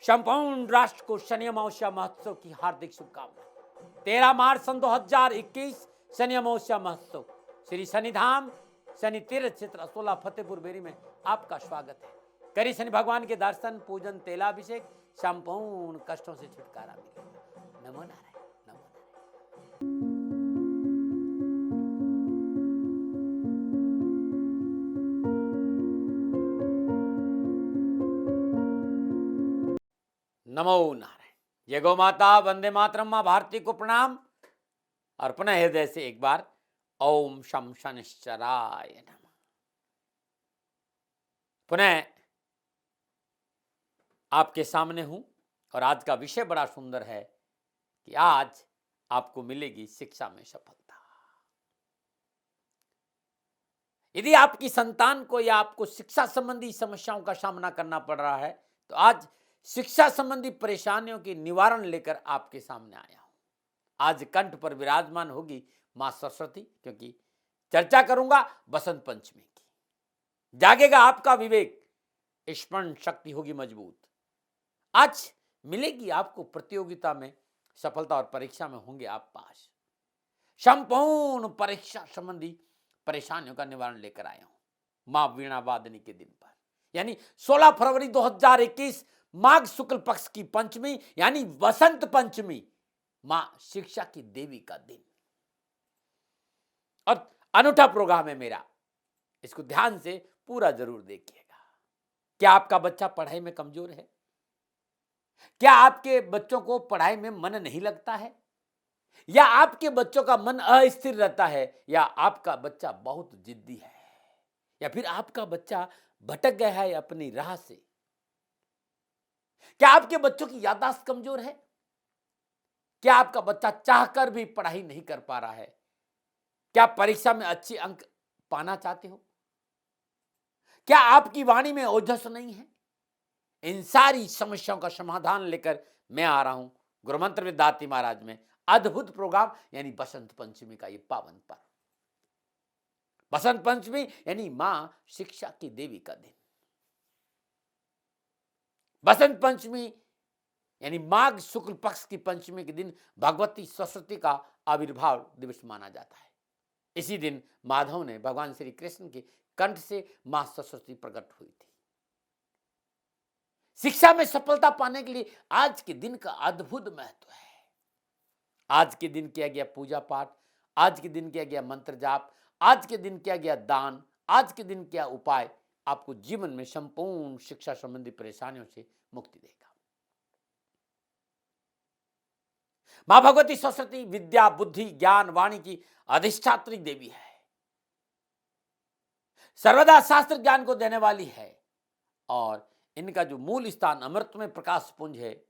संपूर्ण राष्ट्र को शनि अमावस्या महोत्सव की हार्दिक शुभकामनाएं। 13 मार्च सन 2021 शनि अमावस्या महोत्सव श्री शनिधाम शनि तीर्थ क्षेत्र असोला फतेहपुर बेरी में आपका स्वागत है। करी शनि भगवान के दर्शन, पूजन, तेलाभिषेक, संपूर्ण कष्टों से छुटकारा मिलेगा। नमो नारायण, नमो नारायण। नमो नारायण। जय गौ माता, वंदे मातरम, मां भारती को प्रणाम। और पुनः हृदय से एक बार ओम शम शनिश्चराय नमः। पुनः आपके सामने हूं और आज का विषय बड़ा सुंदर है कि आज आपको मिलेगी शिक्षा में सफलता। यदि आपकी संतान को या आपको शिक्षा संबंधी समस्याओं का सामना करना पड़ रहा है तो आज शिक्षा संबंधी परेशानियों की निवारण लेकर आपके सामने आया हूं। आज कंठ पर विराजमान होगी मां सरस्वती, क्योंकि चर्चा करूंगा बसंत पंचमी की। जागेगा आपका विवेक, स्मरण शक्ति होगी मजबूत। आज मिलेगी आपको प्रतियोगिता में सफलता और परीक्षा में होंगे आप पास। संपूर्ण परीक्षा संबंधी परेशानियों का निवारण लेकर आया हूं मां वीणा वादनी के दिन पर, यानी 16 फरवरी 2021 माघ शुक्ल पक्ष की पंचमी यानी बसंत पंचमी, मां शिक्षा की देवी का दिन। और अनूठा प्रोग्राम है मेरा, इसको ध्यान से पूरा जरूर देखिएगा। क्या आपका बच्चा पढ़ाई में कमजोर है? क्या आपके बच्चों को पढ़ाई में मन नहीं लगता है? या आपके बच्चों का मन अस्थिर रहता है? या आपका बच्चा बहुत जिद्दी है? या फिर आपका बच्चा भटक गया है अपनी राह से? क्या आपके बच्चों की याददाश्त कमजोर है? क्या आपका बच्चा चाहकर भी पढ़ाई नहीं कर पा रहा है? क्या परीक्षा में अच्छे अंक पाना चाहते हो? क्या आपकी वाणी में ओजस नहीं है? इन सारी समस्याओं का समाधान लेकर मैं आ रहा हूं गुरुमंत्र में दाती महाराज में अद्भुत प्रोग्राम, यानी बसंत पंचमी का ये पावन पर्व। बसंत पंचमी यानी मां शिक्षा की देवी का दिन। बसंत पंचमी यानी माघ शुक्ल पक्ष की पंचमी के दिन भगवती सरस्वती का आविर्भाव दिवस माना जाता है। इसी दिन माधव ने भगवान श्री कृष्ण के कंठ से मां सरस्वती प्रकट हुई थी। शिक्षा में सफलता पाने के लिए आज के दिन का अद्भुत महत्व है। आज के दिन किया गया पूजा पाठ, आज के दिन किया गया मंत्र जाप, आज के दिन किया गया दान, आज के दिन क्या उपाय आपको जीवन में संपूर्ण शिक्षा संबंधी परेशानियों से मुक्ति देगा। मां भगवती सरस्वती विद्या, बुद्धि, ज्ञान, वाणी की अधिष्ठात्री देवी है। सर्वदा शास्त्र ज्ञान को देने वाली है और इनका जो मूल स्थान अमृतमय प्रकाश पुंज है,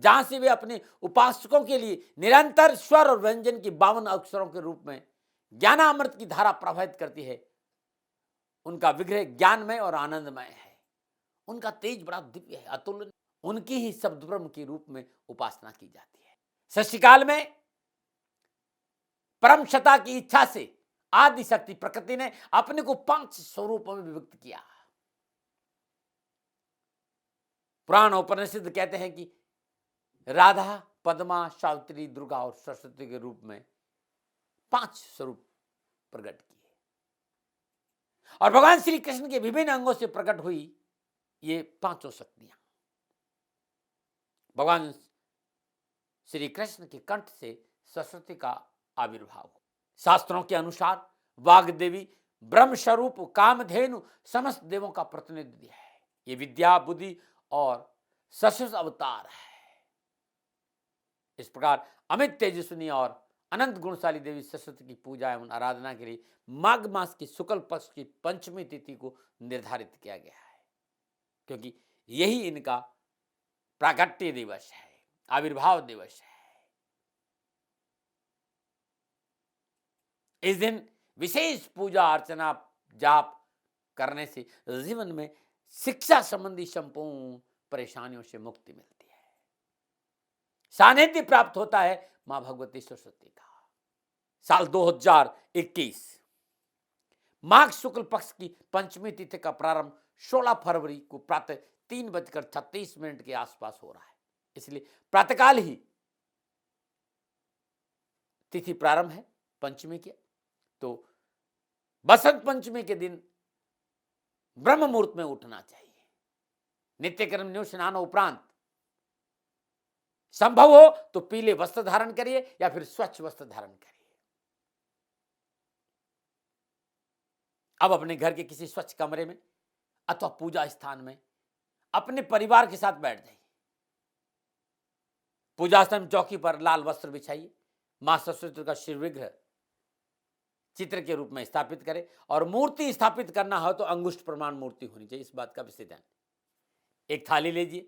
जहां से वे अपने उपासकों के लिए निरंतर स्वर और व्यंजन की 52 अक्षरों के रूप में ज्ञानामृत की धारा प्रवाहित करती है। उनका विग्रह ज्ञानमय और आनंदमय है। उनका तेज बड़ा दिव्य है, अतुलनीय। उनकी ही शब्द ब्रह्म के रूप में उपासना की जाती है। सृष्टिकाल में परम सत्ता की इच्छा से आदि शक्ति प्रकृति ने अपने को 5 स्वरूपों में विभक्त किया। पुराण उपनिषद कहते हैं कि राधा, पद्मा, सावित्री, दुर्गा और सरस्वती के रूप में 5 स्वरूप प्रकट किए और भगवान श्री कृष्ण के विभिन्न अंगों से प्रकट हुई ये 5 शक्तियां। भगवान श्री कृष्ण के कंठ से सरस्वती का आविर्भाव हो। शास्त्रों के अनुसार वाग्देवी ब्रह्म स्वरूप कामधेनु समस्त देवों का प्रतिनिधि है। ये विद्या, बुद्धि और सरस्वती अवतार है। इस प्रकार अमित तेजस्विनी और अनंत गुणशाली देवी सरस्वती की पूजा एवं आराधना के लिए माघ मास की शुक्ल पक्ष की पंचमी तिथि को निर्धारित किया गया है, क्योंकि यही इनका प्राकट्य दिवस है, आविर्भाव दिवस है। इस दिन विशेष पूजा अर्चना जाप करने से जीवन में शिक्षा संबंधी संपूर्ण परेशानियों से मुक्ति मिलती है। सानिध्य प्राप्त होता है मां भगवती सरस्वती का। साल 2021 माघ शुक्ल पक्ष की पंचमी तिथि का प्रारंभ 16 फरवरी को प्रातः 3:36 के आसपास हो रहा है। इसलिए प्रातःकाल ही तिथि प्रारंभ है पंचमी की। तो बसंत पंचमी के दिन ब्रह्म मुहूर्त में उठना चाहिए। नित्यक्रम न्यू स्नान उपरांत संभव हो तो पीले वस्त्र धारण करिए या फिर स्वच्छ वस्त्र धारण करिए। अब अपने घर के किसी स्वच्छ कमरे में अथवा पूजा स्थान में अपने परिवार के साथ बैठ जाइए। पूजा स्थान चौकी पर लाल वस्त्र बिछाइए। मां सरस्वती का शिव विग्रह चित्र के रूप में स्थापित करें और मूर्ति स्थापित करना हो तो अंगुष्ठ प्रमाण मूर्ति होनी चाहिए। इस बात का विशेष ध्यान। एक थाली लीजिए,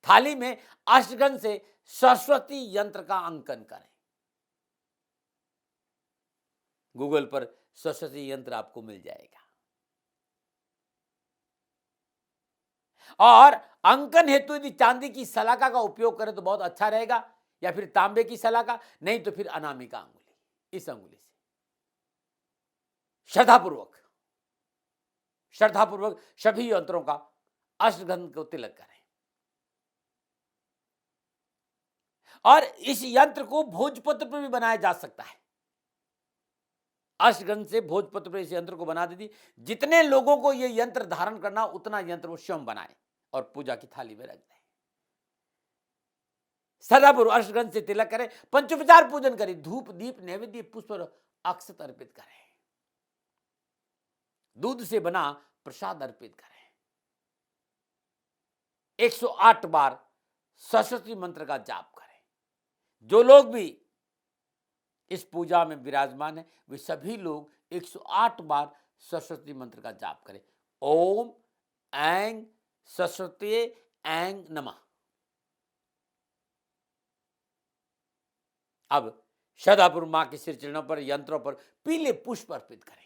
थाली में अष्टगंध से सरस्वती यंत्र का अंकन करें। गूगल पर सरस्वती यंत्र आपको मिल जाएगा। और अंकन हेतु यदि चांदी की सलाका का उपयोग करें तो बहुत अच्छा रहेगा, या फिर तांबे की सलाका, नहीं तो फिर अनामिका अंगुली, इस अंगुली से श्रद्धापूर्वक सभी यंत्रों का अष्टगंध को तिलक करें। और इस यंत्र को भोजपत्र पर भी बनाया जा सकता है। अष्टगंध से भोजपत्र पर इस यंत्र को बना दीजिए। जितने लोगों को यह यंत्र धारण करना उतना यंत्र वो स्वयं बनाए और पूजा की थाली में रख दें। सदापूर्व अष्टगंध से तिलक करें, पंचोपचार पूजन करें, धूप दीप नैवेद्य पुष्प और अक्षत अर्पित करें, दूध से बना प्रसाद अर्पित करें। 108 बार सरस्वती मंत्र का जाप करें। जो लोग भी इस पूजा में विराजमान है वे सभी लोग 108 बार सरस्वती मंत्र का जाप करें। ओम ऐं सरस्वती ऐं नमः। अब श्रद्धापूर्वक मां के सिर चरणों पर यंत्रों पर पीले पुष्प अर्पित करें।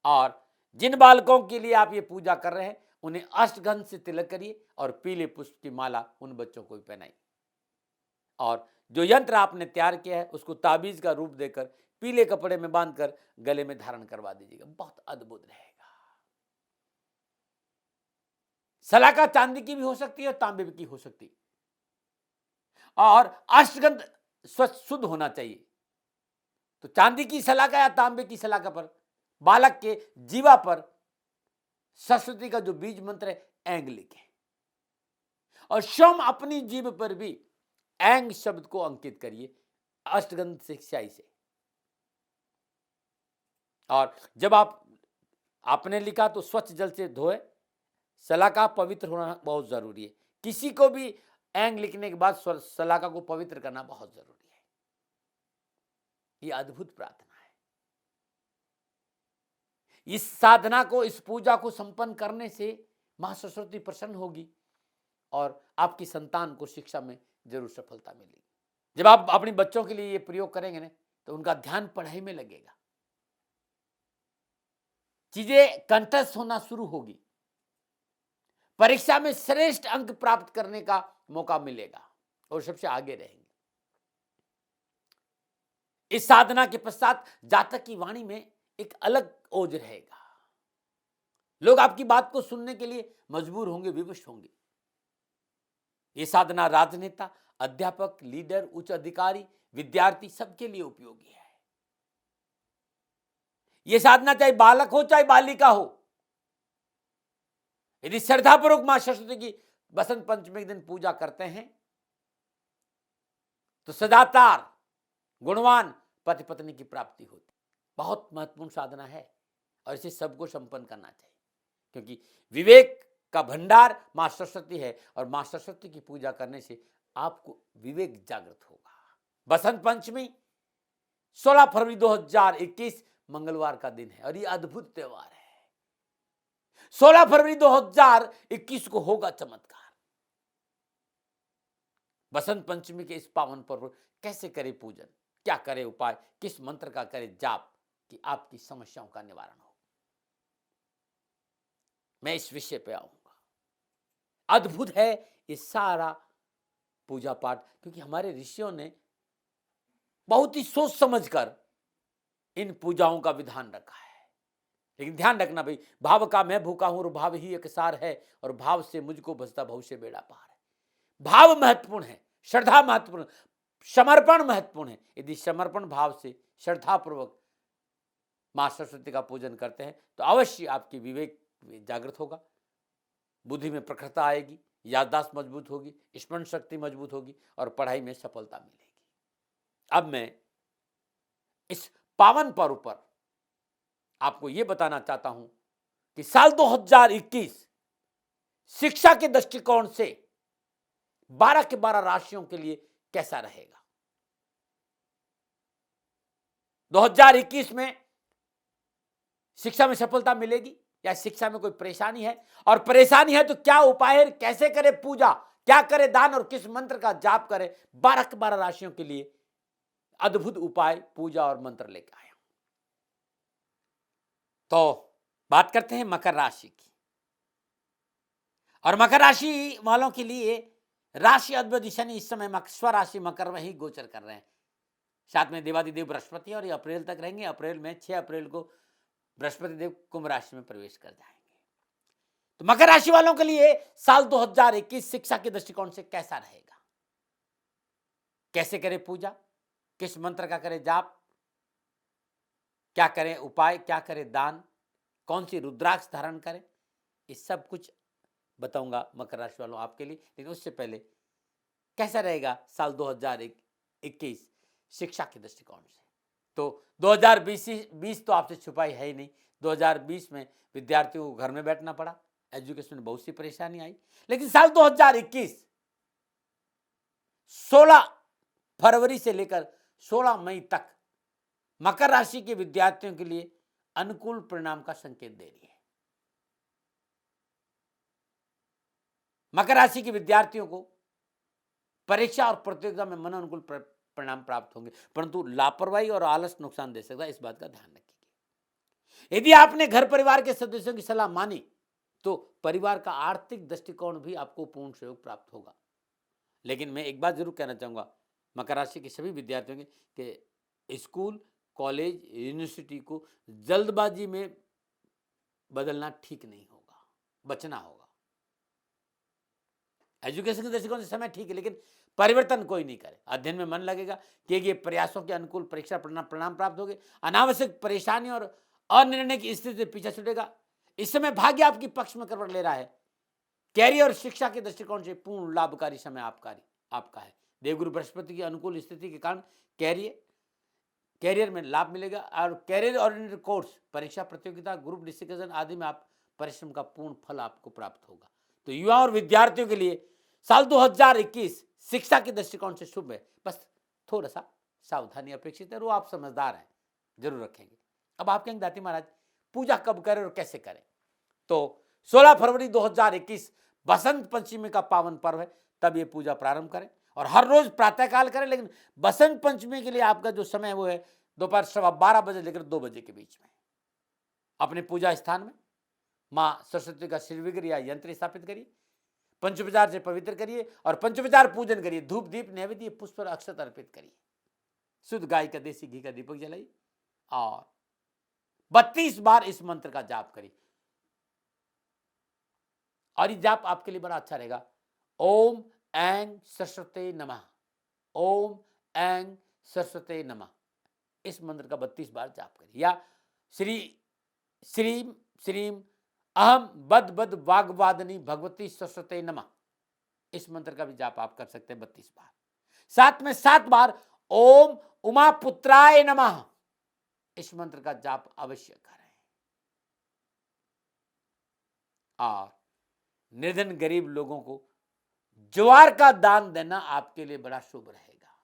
और जिन बालकों के लिए आप ये पूजा कर रहे हैं उन्हें अष्टगंध से तिलक करिए और पीले पुष्प की माला उन बच्चों को भी पहनाइए। और जो यंत्र आपने तैयार किया है उसको ताबीज का रूप देकर पीले कपड़े में बांधकर गले में धारण करवा दीजिएगा। बहुत अद्भुत रहेगा। सलाका चांदी की भी हो सकती है और तांबे की हो सकती है। और अष्टगंध स्वच्छ शुद्ध होना चाहिए। तो चांदी की सलाका या तांबे की सलाका पर बालक के जीवा पर सरस्वती का जो बीज मंत्र है ऐंग लिखें और स्वयं अपनी जीभ पर भी ऐंग शब्द को अंकित करिए अष्टगंध से स्याही से। और जब आपने लिखा तो स्वच्छ जल से धोए। सलाका पवित्र होना बहुत जरूरी है। किसी को भी ऐंग लिखने के बाद सलाका को पवित्र करना बहुत जरूरी है। यह अद्भुत प्रार्थना है। इस साधना को, इस पूजा को संपन्न करने से मां सरस्वती प्रसन्न होगी और आपकी संतान को शिक्षा में जरूर सफलता मिलेगी। जब आप अपने बच्चों के लिए ये प्रयोग करेंगे ना तो उनका ध्यान पढ़ाई में लगेगा, चीजें कंठस्थ होना शुरू होगी, परीक्षा में श्रेष्ठ अंक प्राप्त करने का मौका मिलेगा और सबसे आगे रहेंगे। इस साधना के पश्चात जातक की वाणी में एक अलग ओज रहेगा। लोग आपकी बात को सुनने के लिए मजबूर होंगे, विवश होंगे। ये साधना राजनेता, अध्यापक, लीडर, उच्च अधिकारी, विद्यार्थी सबके लिए उपयोगी है। यह साधना चाहे बालक हो चाहे बालिका हो, यदि श्रद्धापूर्वक मां सरस्वती की बसंत पंचमी के दिन पूजा करते हैं तो सदाचार गुणवान पति पत्नी की प्राप्ति होती। बहुत महत्वपूर्ण साधना है और इसे सबको संपन्न करना चाहिए, क्योंकि विवेक का भंडार मां सरस्वती है और मां सरस्वती की पूजा करने से आपको विवेक जागृत होगा। बसंत पंचमी 16 फरवरी 2021 मंगलवार का दिन है और यह अद्भुत त्योहार है। 16 फरवरी 2021 को होगा चमत्कार। बसंत पंचमी के इस पावन पर्व कैसे करें पूजन, क्या करें उपाय, किस मंत्र का करें जाप कि आपकी समस्याओं का निवारण हो, मैं इस विषय पे आऊंगा। अद्भुत है ये सारा पूजा पाठ, क्योंकि हमारे ऋषियों ने बहुत ही सोच समझकर इन पूजाओं का विधान रखा है। लेकिन ध्यान रखना भाई, भाव का मैं भूखा हूं और भाव ही एक सार है, और भाव से मुझको बसता भविष्य बेड़ा पार है। भाव महत्वपूर्ण है, श्रद्धा महत्वपूर्ण, समर्पण महत्वपूर्ण है। यदि समर्पण भाव से श्रद्धा पूर्वक मां सरस्वती का पूजन करते हैं तो अवश्य आपकी विवेक जागृत होगा, बुद्धि में प्रखरता आएगी, याददाश्त मजबूत होगी, स्मरण शक्ति मजबूत होगी और पढ़ाई में सफलता मिलेगी। अब मैं इस पावन पर्व पर आपको यह बताना चाहता हूं कि साल 2021 शिक्षा के दृष्टिकोण से 12 के 12 राशियों के लिए कैसा रहेगा। 2021 में शिक्षा में सफलता मिलेगी या शिक्षा में कोई परेशानी है, और परेशानी है तो क्या उपाय है, कैसे करे पूजा, क्या करे दान और किस मंत्र का जाप करे। 12 के 12 राशियों के लिए अद्भुत उपाय, पूजा और मंत्र लेकर आया। तो बात करते हैं मकर राशि की, और मकर राशि वालों के लिए राशि अधिपति शनि इस समय स्वराशि मकर में ही गोचर कर रहे हैं। साथ में देवादिदेव बृहस्पति, और ये अप्रैल तक रहेंगे। अप्रैल में 6 अप्रैल को बृहस्पति देव कुंभ राशि में प्रवेश कर जाएंगे। तो मकर राशि वालों के लिए साल 2021 शिक्षा के दृष्टिकोण से कैसा रहेगा, कैसे करें पूजा, किस मंत्र का करें जाप, क्या करें उपाय, क्या करें दान, कौन सी रुद्राक्ष धारण करें, इस सब कुछ बताऊंगा मकर राशि वालों आपके लिए। लेकिन उससे पहले कैसा रहेगा साल 2021 शिक्षा के दृष्टिकोण से। तो 2020 तो आपसे छुपाई है ही नहीं। 2020 में विद्यार्थियों को घर में बैठना पड़ा, एजुकेशन में बहुत सी परेशानी आई। लेकिन साल 2021 16 फरवरी से लेकर 16 मई तक मकर राशि के विद्यार्थियों के लिए अनुकूल परिणाम का संकेत दे रही है। मकर राशि के विद्यार्थियों को परीक्षा और प्रतियोगिता में मनोनुकूल परिणाम प्राप्त होंगे, परंतु लापरवाही और आलस नुकसान दे सकता है, इस बात का ध्यान रखिए। यदि आपने घर परिवार के सदस्यों की सलाह मानी तो परिवार का आर्थिक दृष्टिकोण भी आपको पूर्ण सहयोग प्राप्त होगा। लेकिन मैं एक बात जरूर कहना चाहूंगा मकर राशि के सभी विद्यार्थियों के स्कूल, कॉलेज, यूनिवर्सिटी को जल्दबाजी में बदलना ठीक नहीं होगा, बचना होगा। एजुकेशन के दृष्टिकोण से समय ठीक है, लेकिन परिवर्तन कोई नहीं करे। अध्ययन में मन लगेगा कि ये प्रयासों के अनुकूल परीक्षा परिणाम प्राप्त होंगे। अनावश्यक परेशानी और अनिर्णय की स्थिति से पीछा छूटेगा। इस समय भाग्य आपकी पक्ष में करवट ले रहा है। कैरियर और शिक्षा के दृष्टिकोण से पूर्ण लाभकारी समय आपका है। देवगुरु बृहस्पति की अनुकूल स्थिति के कारण कैरियर में लाभ मिलेगा, और कैरियर ओरिएंटेड कोर्स, परीक्षा प्रतियोगिता, ग्रुप डिस्कशन आदि में आप परिश्रम का पूर्ण फल आपको प्राप्त होगा। तो युवा और विद्यार्थियों के लिए साल 2021 शिक्षा के दृष्टिकोण से शुभ है, बस थोड़ा सा सावधानी अपेक्षित है। वो आप समझदार हैं, जरूर रखेंगे। अब आप कहेंगे दाती महाराज पूजा कब करें और कैसे करें। तो 16 फरवरी 2021 बसंत पंचमी का पावन पर्व है, तब ये पूजा प्रारंभ करें और हर रोज प्रातःकाल करें। लेकिन बसंत पंचमी के लिए आपका जो समय वो है दोपहर 12:15 बजे लेकर 2 बजे के बीच में। अपने पूजा स्थान में मां सरस्वती का श्री विग्रह या यंत्र स्थापित करिए, पंचोपचार से पवित्र करिए और पंचोपचार पूजन करिए। धूप दीप नैवेद्य पुष्प और अक्षत अर्पित करिए। शुद्ध गाय का देसी घी का दीपक जलाइए और 32 बार इस मंत्र का जाप करिए। और ये जाप आपके लिए बड़ा अच्छा रहेगा। ओम ऐं सरस्वते नमः, ओम ऐं सरस्वते नमः, इस मंत्र का 32 बार जाप करिए। या श्री श्रीम श्रीम अहम बद बद वाग्वादनी भगवती सरस्वते नमः, इस मंत्र का भी जाप आप कर सकते हैं 32 बार। साथ में 7 बार ओम उमा पुत्राय नमः, इस मंत्र का जाप अवश्य करें। और निर्धन गरीब लोगों को ज्वार का दान देना आपके लिए बड़ा शुभ रहेगा।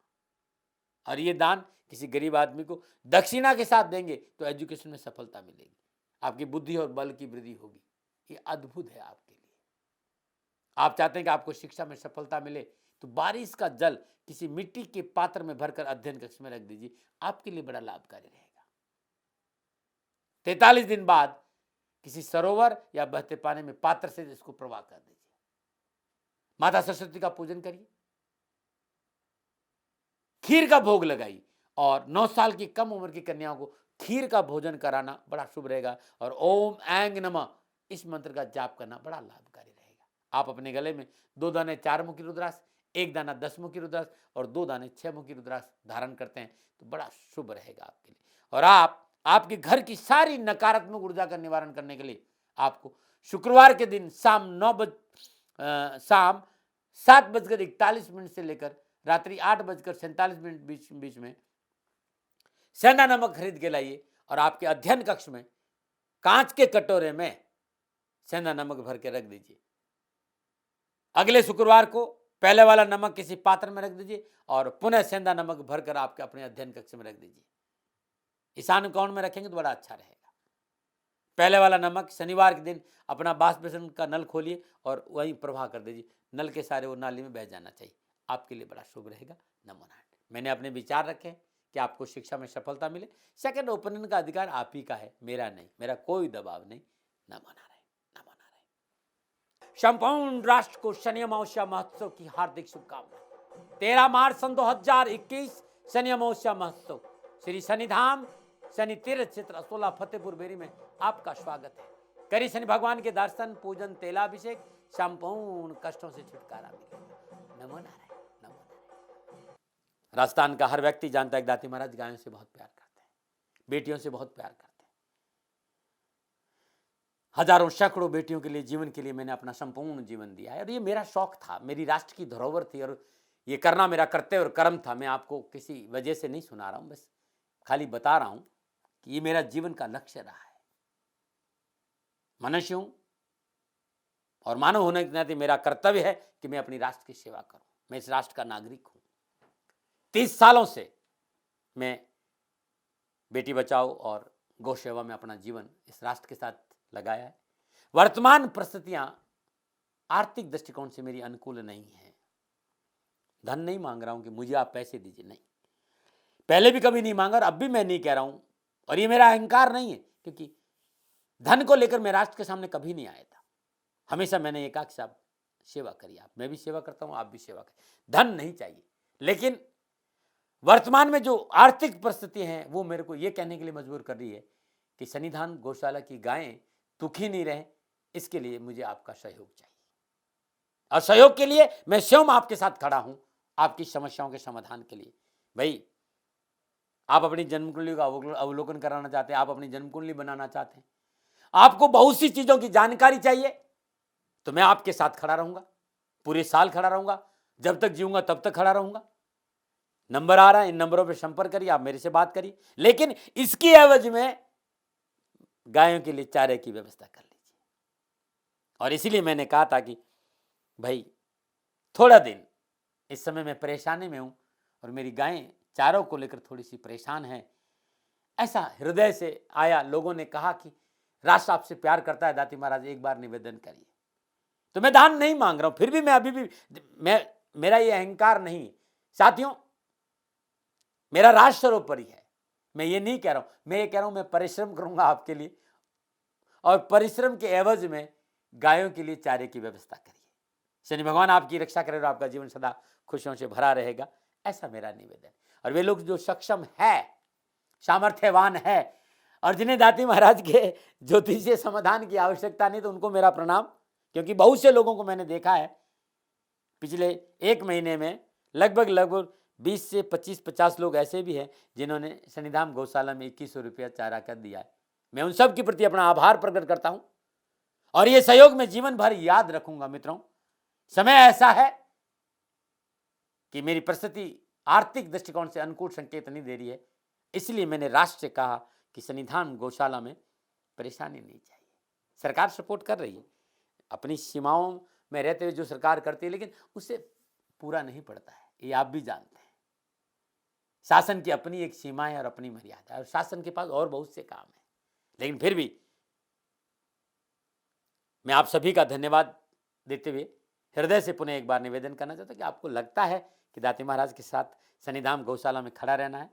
और ये दान किसी गरीब आदमी को दक्षिणा के साथ देंगे तो एजुकेशन में सफलता मिलेगी, आपकी बुद्धि और बल की वृद्धि होगी। ये अद्भुत है आपके लिए। आप चाहते हैं कि आपको शिक्षा में सफलता मिले तो बारिश का जल किसी मिट्टी के पात्र में भरकर अध्ययन कक्ष में रख दीजिए, आपके लिए बड़ा लाभकारी रहेगा। 43 दिन बाद किसी सरोवर या बहते पानी में पात्र से इसको प्रवाह कर दीजिए। माता सरस्वती का पूजन करिए, खीर का भोग लगाइए और 9 साल की कम उम्र की कन्याओं को खीर का भोजन कराना बड़ा शुभ रहेगा। और ओम ऐंग नमः इस मंत्र का जाप करना बड़ा लाभकारी रहेगा। आप अपने गले में 2 दाने 4 मुखी रुद्राक्ष, 1 दाना 10 मुखी रुद्राक्ष और 2 दाने 6 मुखी रुद्राक्ष धारण करते हैं तो बड़ा शुभ रहेगा आपके लिए। और आपके घर की सारी नकारात्मक ऊर्जा का निवारण करने के लिए आपको शुक्रवार के दिन शाम 7:41 से लेकर रात्रि 8:47 बीच में सेंधा नमक खरीद के लाइए और आपके अध्ययन कक्ष में कांच के कटोरे में सेंधा नमक भर के रख दीजिए। अगले शुक्रवार को पहले वाला नमक किसी पात्र में रख दीजिए और पुनः सेंधा नमक भरकर आपके अपने अध्ययन कक्ष में रख दीजिए। ईशान कोण में रखेंगे तो बड़ा अच्छा रहेगा। पहले वाला नमक शनिवार के दिन अपना बास बेसन का नल खोलिए और वहीं प्रवाह कर दीजिए। नल के सारे वो नाली में बह जाना चाहिए। आपके लिए बड़ा शुभ रहेगा। नमो नारायण। मैंने अपने विचार रखे कि आपको शिक्षा में सफलता मिले। सेकंड ओपिनियन का अधिकार आप ही का है, मेरा नहीं। मेरा कोई दबाव नहीं। नमो नारायण। नमो नारायण। संपूर्ण राष्ट्र को शनि अमावस्या महोत्सव की हार्दिक शुभकामनाएं। 13 मार्च सन 2021 शनि अमावस्या महोत्सव श्री शनिधाम शनि तीर्थ क्षेत्र असोला फतेहपुर बेरी में आपका स्वागत है। करी शनि भगवान के दर्शन, पूजन, तेलाभिषेक, संपूर्ण कष्टों से छुटकारा मिलेगा। नमो नारायण। नमो नारायण। राजस्थान का हर व्यक्ति जानता है कि दाती महाराज गायों से बहुत प्यार करते हैं, बेटियों से बहुत प्यार करते हैं। हजारों सैकड़ों बेटियों के लिए, जीवन के लिए मैंने अपना संपूर्ण जीवन दिया है और ये मेरा शौक था, मेरी राष्ट्र की धरोहर थी और ये करना मेरा कर्तव्य और कर्म था। मैं आपको किसी वजह से नहीं सुना रहा हूं, बस खाली बता रहा हूं कि ये मेरा जीवन का लक्ष्य रहा है। मनुष्य हूं और मानव होने के नाते मेरा कर्तव्य है कि मैं अपनी राष्ट्र की सेवा करूं। मैं इस राष्ट्र का नागरिक हूं। 30 सालों से मैं बेटी बचाओ और गौ सेवा में अपना जीवन इस राष्ट्र के साथ लगाया है। वर्तमान परिस्थितियां आर्थिक दृष्टिकोण से मेरी अनुकूल नहीं है। धन नहीं मांग रहा हूं कि मुझे आप पैसे दीजिए, नहीं। पहले भी कभी नहीं मांगा और अब भी मैं नहीं कह रहा हूं और ये मेरा अहंकार नहीं है, क्योंकि धन को लेकर मैं राष्ट्र के सामने कभी नहीं आया था। हमेशा मैंने एक साहब सेवा करी। आप, मैं भी सेवा करता हूं, आप भी सेवा करें। धन नहीं चाहिए, लेकिन वर्तमान में जो आर्थिक परिस्थिति है वो मेरे को ये कहने के लिए मजबूर कर रही है कि शनिधाम गौशाला की गायें दुखी नहीं रहे, इसके लिए मुझे आपका सहयोग चाहिए। और सहयोग के लिए मैं स्वयं आपके साथ खड़ा हूं, आपकी समस्याओं के समाधान के लिए। भाई, आप अपनी जन्म कुंडली का अवलोकन कराना चाहते हैं, आप अपनी जन्म कुंडली बनाना चाहते हैं, आपको बहुत सी चीजों की जानकारी चाहिए, तो मैं आपके साथ खड़ा रहूंगा। पूरे साल खड़ा रहूंगा, जब तक जीऊंगा तब तक खड़ा रहूंगा। नंबर आ रहा है, इन नंबरों पर संपर्क करिए, आप मेरे से बात करिए, लेकिन इसकी एवज में गायों के लिए चारे की व्यवस्था कर लीजिए। और इसीलिए मैंने कहा था कि भाई थोड़ा दिन, इस समय मैं परेशानी में हूं और मेरी गायें चारों को लेकर थोड़ी सी परेशान है। ऐसा हृदय से आया। लोगों ने कहा कि राष्ट्र आपसे प्यार करता है दाती महाराज, एक बार निवेदन करिए। तो मैं दान नहीं मांग रहा हूं, फिर भी मैं अभी भी मेरा ये अहंकार नहीं है साथियों। मेरा राष्ट्र सर्वोपरि है। मैं ये नहीं कह रहा हूं, मैं ये कह रहा हूं मैं परिश्रम करूंगा आपके लिए और परिश्रम के एवज में गायों के लिए चारे की व्यवस्था करिए। शनि भगवान आपकी रक्षा करे और आपका जीवन सदा खुशियों से भरा रहेगा, ऐसा मेरा निवेदन। और वे लोग जो सक्षम है, सामर्थ्यवान है और जिन्हें दाती महाराज के ज्योतिषीय समाधान की आवश्यकता नहीं, तो उनको मेरा प्रणाम। क्योंकि बहुत से लोगों को मैंने देखा है पिछले 1 महीने में, लगभग 20 से 25-50 लोग ऐसे भी हैं जिन्होंने शनिधाम गौशाला में 2100 रुपया चारा कर दिया है। मैं उन सब के प्रति अपना आभार प्रकट करता हूं और ये सहयोग में जीवन भर याद रखूंगा। मित्रों, समय ऐसा है कि मेरी परिस्थिति आर्थिक दृष्टिकोण से अनुकूल संकेत नहीं दे रही है, इसलिए मैंने राष्ट्र से कहा कि शनिधाम गौशाला में परेशानी नहीं चाहिए। सरकार सपोर्ट कर रही है अपनी सीमाओं में रहते हुए, जो सरकार करती है, लेकिन उससे पूरा नहीं पड़ता है, ये आप भी जानते हैं। शासन की अपनी एक सीमा है और अपनी मर्यादा है और शासन के पास और बहुत से काम है। लेकिन फिर भी मैं आप सभी का धन्यवाद देते हुए हृदय से पुनः एक बार निवेदन करना चाहता हूं कि आपको लगता है कि दाती महाराज के साथ शनिधाम गौशाला में खड़ा रहना है,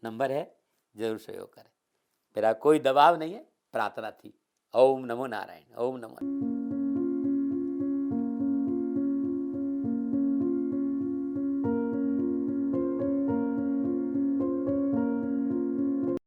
नंबर है, जरूर सहयोग करें। मेरा कोई दबाव नहीं है, प्रार्थना थी। ओम नमो नारायण। ओम नमो।